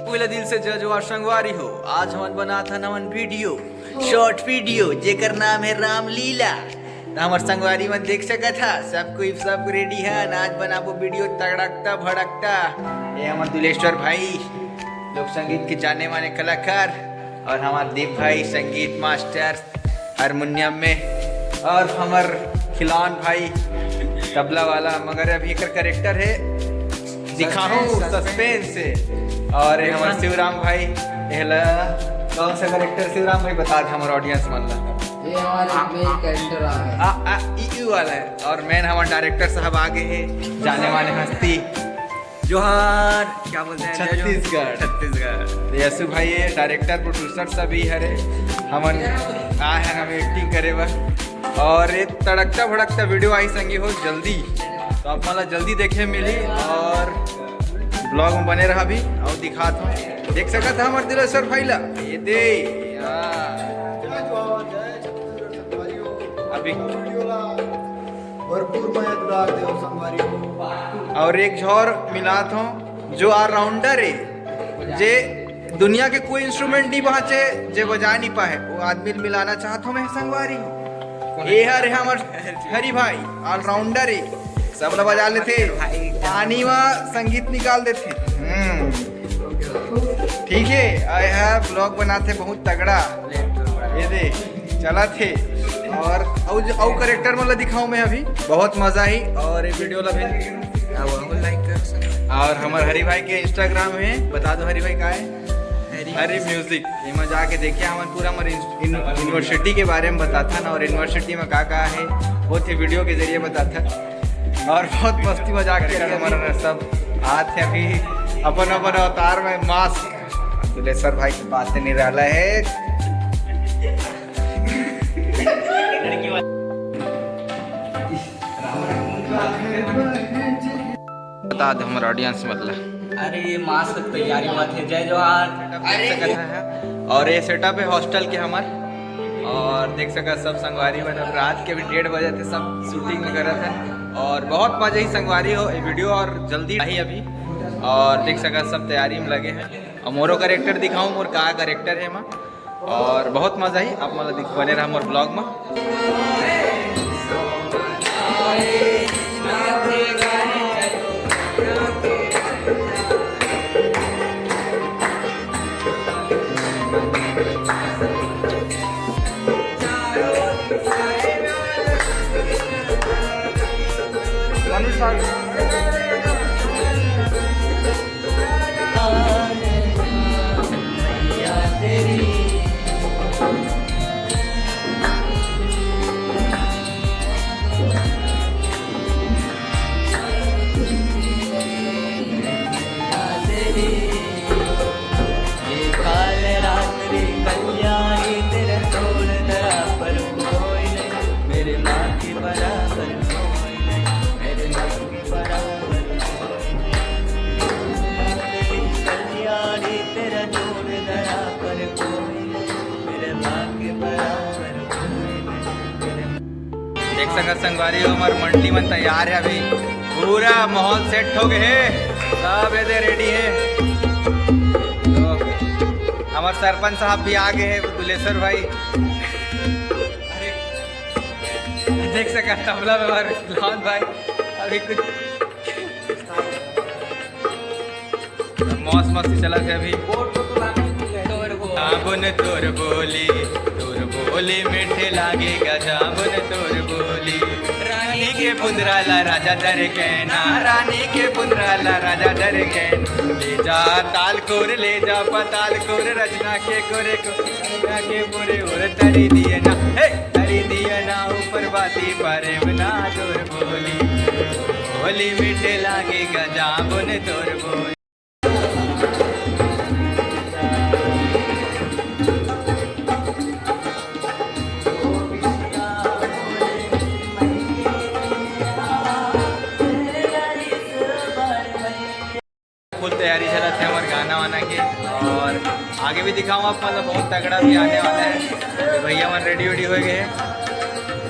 पूरा दिल से जज और संगवारी हो। आज हम बना था नवन वीडियो, शॉर्ट वीडियो जेकर नाम है रामलीला। हमार संगवारी में देख सका था सब रेडी है। आज बनाबो वीडियो तड़कता भड़कता। ये हमारे दुलेश्वर भाई लोक संगीत के जाने माने कलाकार, और हमारे दीप भाई संगीत मास्टर हारमोनियम में, और हमार खिलान भाई तबला वाला। मगर अभी एक करेक्टर है दिखाऊं सस्पेंस से। और हमारे शिवराम भाई कौन सा करेक्टर शिवराम भाई बता दे हमारे ऑडियंस मतलब। ये हमारा मेन कैरेक्टर आ है वाला है। और मेन हमारे डायरेक्टर साहब आगे हैं, जाने वाले हस्ती जोहार क्या बोलते हैं छत्तीसगढ़। यसु भाई है डायरेक्टर प्रोड्यूसर सभी हरे हमन आए हैं हम एक्टिंग करे बस। और ये तड़कता भड़कता वीडियो आई संगी हो जल्दी, तो आप मतलब जल्दी देखे मिली। और ब्लॉग में बने रहा भी और दिखा था देख सका था हमारे दिलेश्वर भाई ला ये दे अभी और एक झोर मिला था जो ऑलराउंडर है, जे दुनिया के कोई इंस्ट्रूमेंट नहीं बचे जे बजा नहीं पाए, वो आदमी मिलाना चाहता हूँ मैं संगवारी। ये है हमारे हरी भाई ऑलराउंडर है, सब लोग बजा लेते पानी में संगीत निकाल देते। ठीक है आए है ब्लॉग बनाते बहुत तगड़ा ये दे चला थे। और करेक्टर मतलब दिखाऊं मैं अभी बहुत मजा ही। और ये वीडियो लाइक कर। और हमारे हरी भाई के इंस्टाग्राम में बता दो हरी भाई का है हरी म्यूजिक, ये जाके देखिए हमारे पूरा हमारे यूनिवर्सिटी के बारे में बताता ना, और यूनिवर्सिटी में का है बहुत ही वीडियो के जरिए बताता। और बहुत मस्ती मजाक के हमारा सब आते अभी अपन अवतार में मास्क दुलेश्वर भाई की बातें नहीं रहा है। बता दो हमारे ऑडियंस मतलब। अरे ये मास्क तैयारी में थे जय जोहार। और ये सेटअप है हॉस्टल के हमार। और देख सका सब संगवारी में रात के भी 1:30 बजे थे सब शूटिंग में कर रहे थे। और बहुत मजा ही संगवारी हो ये वीडियो और जल्दी आई अभी। और देख सका सब तैयारी में लगे हैं। और मोरो करेक्टर दिखाऊं मोर का करेक्टर है माँ, और बहुत मजा ही आप मतलब बने रहा मोर ब्लॉग में। देख सका संगवारी हो हमारे मंडली में तैयार है अभी पूरा माहौल सेट हो गए है, सब ये रेडी है। तो हमारे सरपंच साहब भी आ गए हैं दुलेश्वर भाई। देख सका तबला में हमारे खिलान भाई अभी कुछ मौज मस्ती चला थे अभी। जामुन तोर बोली मीठे लागेगा जामुन तोर बोली। रानी के पुंदराला राजा दर कहना, रानी के पुंदराला राजा दर कहना। ले जा ताल कोर ले जा पताल कोर रचना के कोरे को के पूरे और तरी दिए ना तरी दिए ना ऊपर बाती पारे बना तोर बोली मीठे लागेगा जामुन तोर बोली। फुल तैयारी चला थे हमारे गाना वाना के। और आगे भी दिखाऊँ आप मतलब बहुत तगड़ा भी आने वाला है। तो भैया हमारे रेडी वेडी हो गए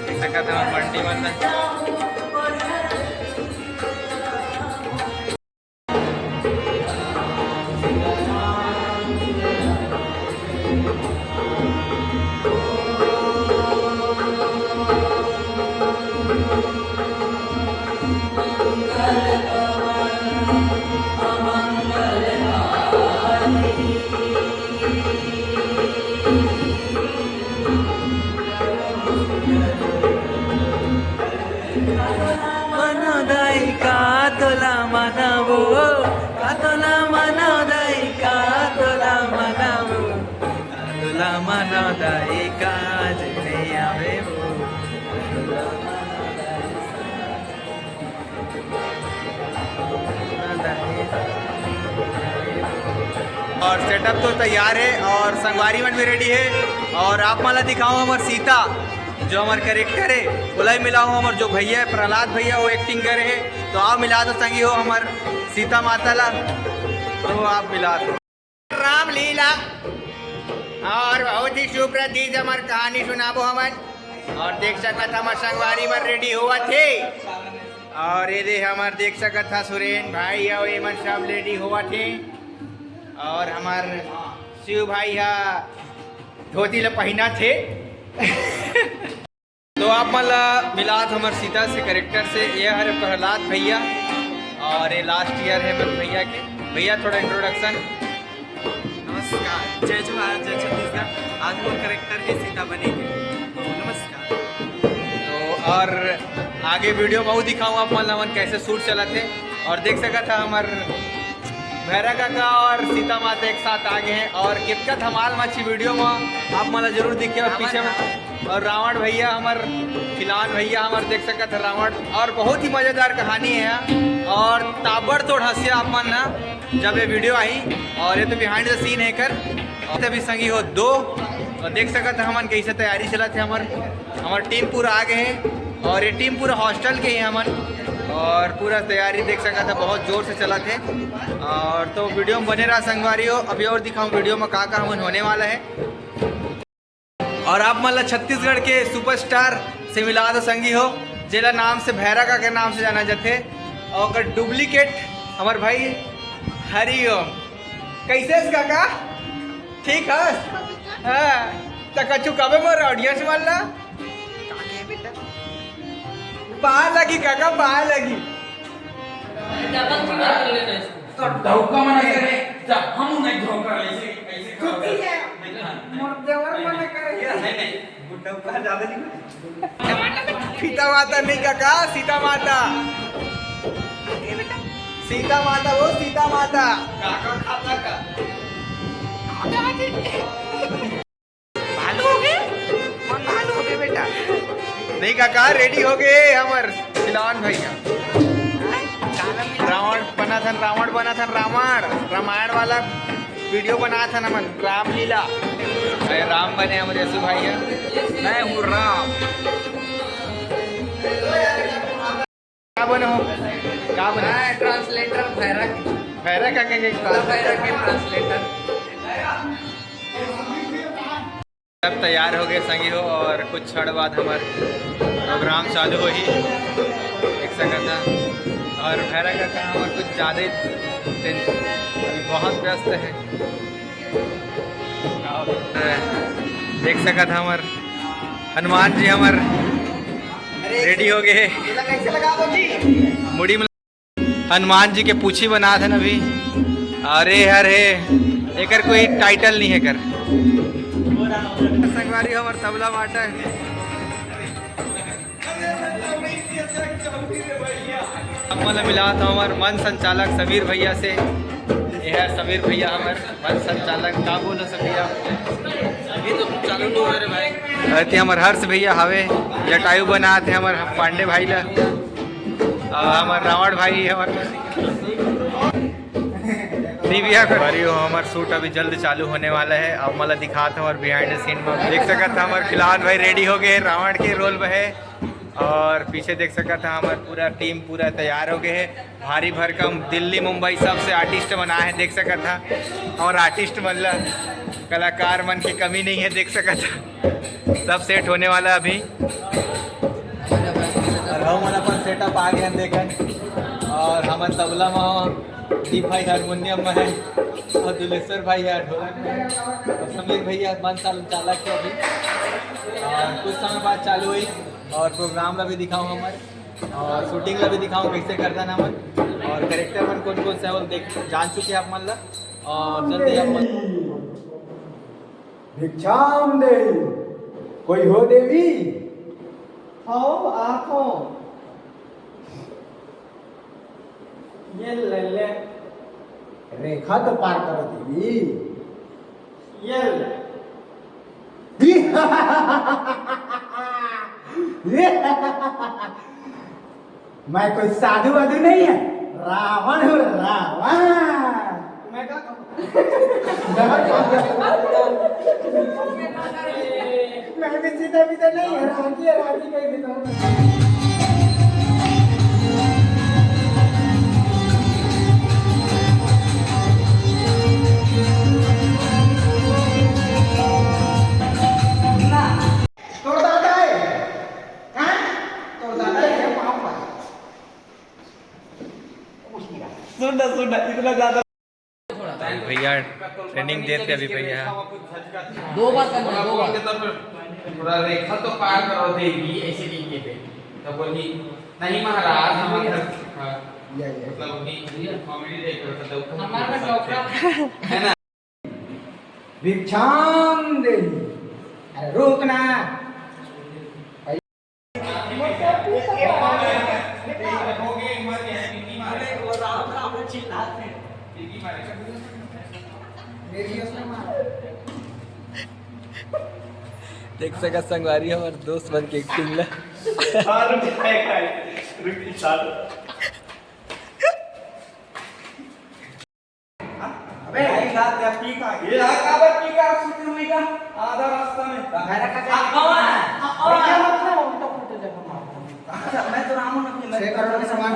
देख सका था हमारे मंडी मतलब। मनोदय का तोला मनावो का तोला मनोदय का तोला मनावो तोला मनोदय का जने आवे वो और सेटअप तो तैयार है और संगवारी मन भी रेडी है और आप मला दिखाओ हमार सीता जो हमार करेक्टर है बोला मिला हो हमार जो भैया है प्रहलाद भैया वो एक्टिंग करे है तो आप मिला दो संगी हो हमार सीता माता ला तो आप मिला दो रामलीला और बहुत ही सुप्रसिद्ध हमार कहानी सुनाबो हमन और देख सकत हमार संगवारी में रेडी हुआ थे और ये दे हमार देख सकत था सुरेन भाई और ये मन सब रेडी हुआ थे और हमार शिव भाई हा धोती ला पहना थे तो आप मला मिलात हमार सीता से करेक्टर से ये हर प्रहलाद भैया और ये लास्ट ईयर है मन भैया के भैया थोड़ा इंट्रोडक्शन। नमस्कार, जय जोहार, जय छत्तीसगढ़। आज वो करेक्टर ही सीता बनेगी। नमस्कार। तो और आगे वीडियो बहुत दिखाऊँ आप मला मन कैसे शूट चला थे और देख सका था हमार भैरा काका और सीता माता एक साथ आ गए हैं और कितना धमाल मच्छी वीडियो में आप मला जरूर दिखे और पीछे में और रावण भैया हमार खिलान भैया हमार देख सकते थे रावण और बहुत ही मज़ेदार कहानी है और ताबड़तोड़ हंसिया आप मन ना जब ये वीडियो आई और ये तो बिहाइंड द सीन है कर और तभी संगी हो दो और देख सकते हमन कैसे तैयारी चला थे हमार टीम पूरा आ गए हैं और ये टीम पूरा हॉस्टल के ही हमन और पूरा तैयारी देख सका था बहुत जोर से चला थे और तो वीडियो में बने रहा संगवारी हो अभी और दिखाऊं वीडियो में का हमन होने वाला है और आप मतलब छत्तीसगढ़ के सुपरस्टार से मिला दो संगी हो जिला नाम से भैरा का के नाम से जाना जाते और डुप्लीकेट हमार भाई हरिओम कैसे काका ठीक है हाँ तो कचू कब मोर ऑडियंस वाला बाहर लगी काका बाहर लगी तो धोखा मना करे जब हम नहीं धोखा ऐसे ऐसे छुट्टी है मर्देवर मना करे नहीं गुड्डा का ज्यादा नहीं सीता माता नहीं काका सीता माता सीता माता वो सीता माता काका खाता का भालू हो गए कौन भालू हो गए बेटा नहीं काका रेडी हो गए हमार खिलावन भैया रावण बना था रामायण वाला वीडियो बना था ना मन रामलीला राम बने हमारे यसु भैया मैं हूँ राम क्या बने हो क्या बने ट्रांसलेटर भैरा का के ट्रांसलेटर सब तैयार हो गए संगी हो और कुछ क्षण बाद हमार प्रोग्राम चालू हो ही एक सकता था और भैरा का काम हमार कुछ ज़्यादा दिन अभी बहुत व्यस्त है देख सका था हमार हनुमान जी हमार रेडी हो गए मुड़ी में हनुमान जी के पूछी बना थे ना अभी अरे अरे एक कोई टाइटल नहीं है कर संगवारी हमार तबला बाटा है हमला मिला था हमार मन संचालक समीर भैया से यह है समीर भैया हमार मन संचालक का बोलो सभैया अभी तो चालू नहीं हो रहे भाई रहते हमार हर्ष भैया हवे जटायु बना थे हमार पांडे भाई ला हमार रावण भाई हमार भैया हमारी हो हमार शूट अभी जल्द चालू होने वाला है अब मला दिखाता हूँ और बिहाइंड द सीन में देख सका था हमारे खिलावन भाई रेडी हो गए रावण के रोल में है और पीछे देख सका था हमारा पूरा टीम पूरा तैयार हो गए है भारी भरकम दिल्ली मुंबई सबसे आर्टिस्ट बना है देख सका था और आर्टिस्ट मतलब कलाकार मन की कमी नहीं है देख सका था सब सेट होने वाला अभी और हम अपन सेटअप आ गए देखें और हम तबला में दीप भाई हारमोनियम में है और दुलेश्वर भाई है ढोलक में और समीर भैया मन चालक है अभी और कुछ समय बाद चालू हुई और प्रोग्राम ला भी दिखाऊँ हमारे और शूटिंग ला भी दिखाऊँ कैसे करता ना मन और करेक्टर मन कौन कौन से है वो देख जान चुके हैं आप मन ला और जल्दी अपन भिक्षाम दे कोई हो देवी आओ आखो ये ले ले रेखा तो पार करो देवी ये ले मैं कोई साधु वाधु नहीं है, रावण हूँ रावण। मैं क्या मैं भी सीधा भी तो नहीं है, राजी कह देता हूँ। तोड़ दादा है, हाँ? तोड़ दादा है, पाँव पर। सुन इतना ज्यादा भैया ट्रेनिंग देते अभी भैया। दो बार करना है, दो बार थोड़ा रेखा तो पार करो देगी ऐसे तरीके पे तो बोली नहीं महाराज हम मतलब अपनी कॉमेडी देख रहे थे तो हमारा डॉक्टर है ना भिक्षाम दे। अरे रुकना देख सका संगवारी हमारे दोस्त बन के एक्टिंग ला। अबे ये आधा रास्ता में मेरा का मैं तो रामू ने 6 करोड़ के सामान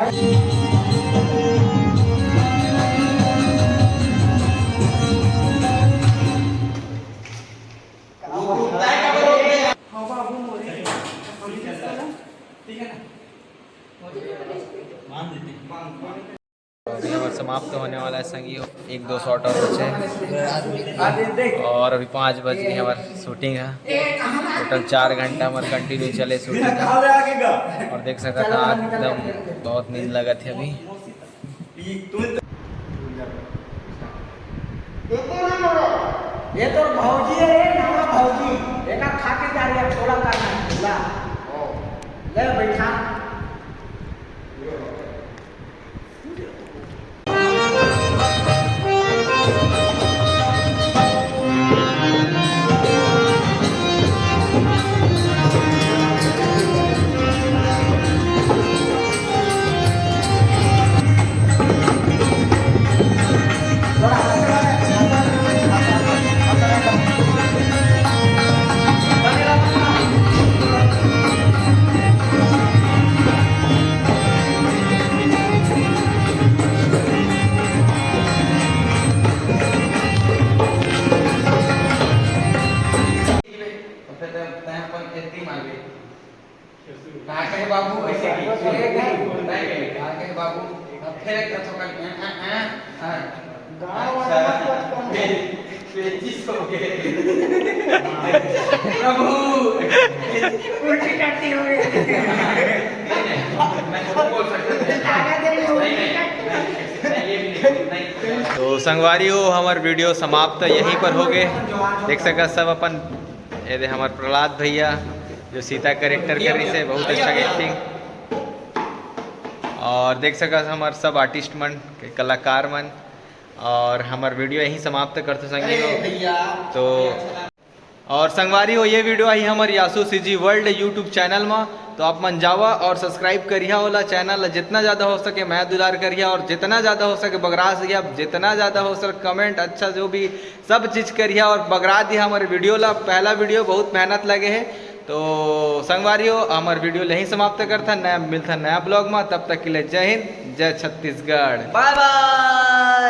अभी हमारा समाप्त होने वाला है संगी। 1-2 शॉट और बचे और अभी 5 बज गए हमारी शूटिंग है। टोटल 4 घंटा हमारे कंटिन्यू चले शूटिंग है। और देख सका था एकदम बहुत नींद लगा थी अभी। ये तो भौजी है रे, नावा भौजी एक खा के जा रही है, थोड़ा करना है ला ले बैठा। बाबू ऐसे बाबू फिर एक प्रभु उल्टी करती हुई तो संगवारी हो हमारे वीडियो समाप्त यहीं पर हो गए। देख सका सब अपन ये हमारे प्रहलाद भैया जो सीता करेक्टर कर रही से बहुत अच्छा एक्टिंग। और देख सका हमारे सब आर्टिस्ट मन के कलाकार मन। और हमारे वीडियो यहीं समाप्त करते संगी हो तो। और संगवारी हो ये वीडियो आई हमारे यासू सीजी वर्ल्ड यूट्यूब चैनल में, तो आप मन जावा और सब्सक्राइब करिया वाला चैनल जितना ज़्यादा हो सके मैं दुलार करिया, और जितना ज़्यादा हो सके बगरा दिया, जितना ज़्यादा हो सके कमेंट अच्छा जो भी सब चीज़ करिया और बगरा दिया हमारे वीडियो ला। पहला वीडियो बहुत मेहनत लगे है। तो संगवारी हो हमारे वीडियो यहीं समाप्त करता, नया मिलता नया ब्लॉग में। तब तक के लिए जय हिंद, जय छत्तीसगढ़, बाय बाय।